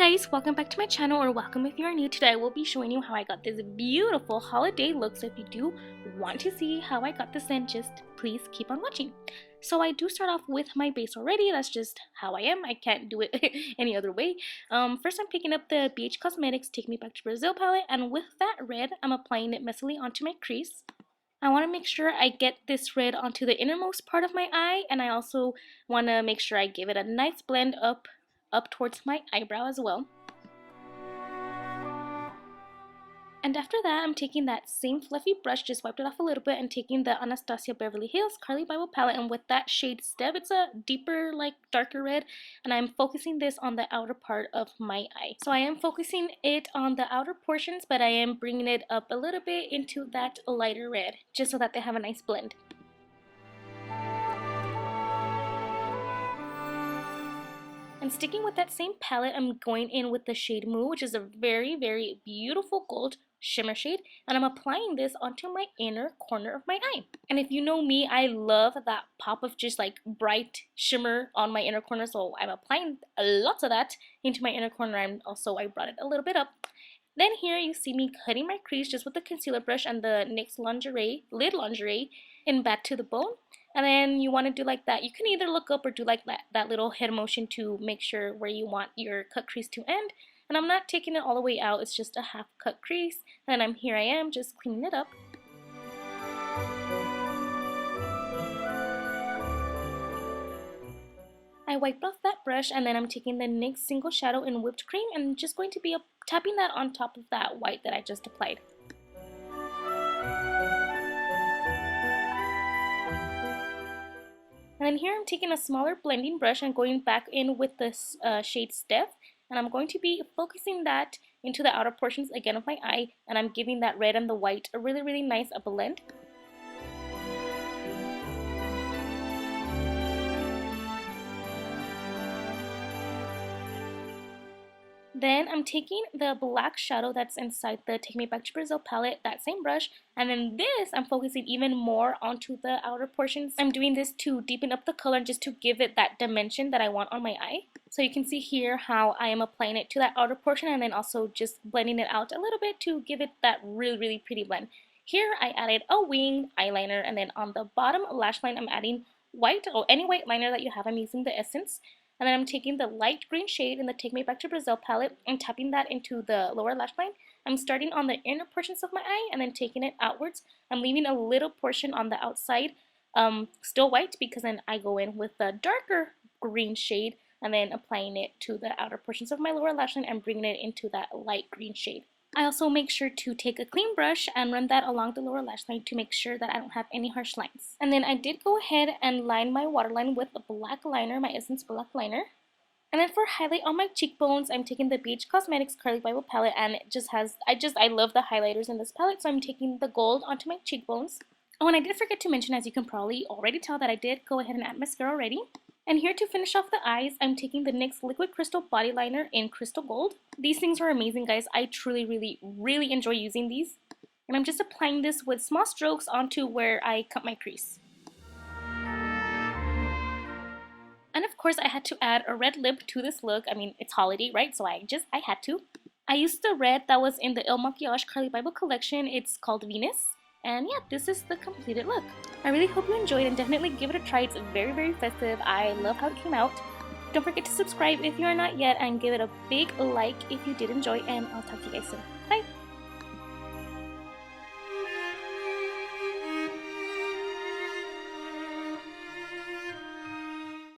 guys, welcome back to my channel, or welcome if you are new. Today I will be showing you how I got this beautiful holiday look. So if you do want to see how I got this in, just please keep on watching. So I do start off with my base already. That's just how I am. I can't do it any other way. First I'm picking up the BH Cosmetics Take Me Back to Brazil palette, and with that red I'm applying it messily onto my crease. I want to make sure I get this red onto the innermost part of my eye, and I also want to make sure I give it a nice blend up towards my eyebrow as well. And after that, I'm taking that same fluffy brush, just wiped it off a little bit, and taking the Anastasia Beverly Hills Carli Bybel palette, and with that shade Step, it's a deeper, like darker red, and I'm focusing this on the outer part of my eye. So I am focusing it on the outer portions, but I am bringing it up a little bit into that lighter red, just so that they have a nice blend. And sticking with that same palette, I'm going in with the shade Moo, which is a very, very beautiful gold shimmer shade, and I'm applying this onto my inner corner of my eye. And if you know me, I love that pop of just like bright shimmer on my inner corner, so I'm applying lots of that into my inner corner, and also I brought it a little bit up. Then here you see me cutting my crease just with the concealer brush and the NYX Lid Lingerie in Bad to the Bone. And then you want to do like that. You can either look up or do like that little head motion to make sure where you want your cut crease to end. And I'm not taking it all the way out, it's just a half cut crease. And here I am just cleaning it up. I wiped off that brush, and then I'm taking the NYX Single Shadow in Whipped Cream and I'm just going to be tapping that on top of that white that I just applied. And then here I'm taking a smaller blending brush and going back in with this shade Steph, and I'm going to be focusing that into the outer portions again of my eye, and I'm giving that red and the white a really, really nice blend. Then I'm taking the black shadow that's inside the Take Me Back to Brazil palette, that same brush, and then this I'm focusing even more onto the outer portions. I'm doing this to deepen up the color, just to give it that dimension that I want on my eye. So you can see here how I am applying it to that outer portion, and then also just blending it out a little bit to give it that really, really pretty blend. Here I added a winged eyeliner, and then on the bottom lash line I'm adding white, or any white liner that you have. I'm using the Essence. And then I'm taking the light green shade in the Take Me Back to Brazil palette and tapping that into the lower lash line. I'm starting on the inner portions of my eye and then taking it outwards. I'm leaving a little portion on the outside, still white, because then I go in with the darker green shade and then applying it to the outer portions of my lower lash line and bringing it into that light green shade. I also make sure to take a clean brush and run that along the lower lash line to make sure that I don't have any harsh lines. And then I did go ahead and line my waterline with a black liner, my Essence black liner. And then for highlight on my cheekbones, I'm taking the BH Cosmetics Carli Bybel palette, and it just has, I love the highlighters in this palette, so I'm taking the gold onto my cheekbones. Oh, and I did forget to mention, as you can probably already tell, that I did go ahead and add mascara already. And here to finish off the eyes, I'm taking the NYX Liquid Crystal Body Liner in Crystal Gold. These things are amazing, guys. I truly, really, really enjoy using these. And I'm just applying this with small strokes onto where I cut my crease. And of course, I had to add a red lip to this look. I mean, it's holiday, right? So I had to. I used the red that was in the Il Makiage Carli Bybel collection. It's called Venus. And yeah, this is the completed look. I really hope you enjoyed, and definitely give it a try. It's very, very festive. I love how it came out. Don't forget to subscribe if you are not yet, and give it a big like if you did enjoy, and I'll talk to you guys soon. Bye!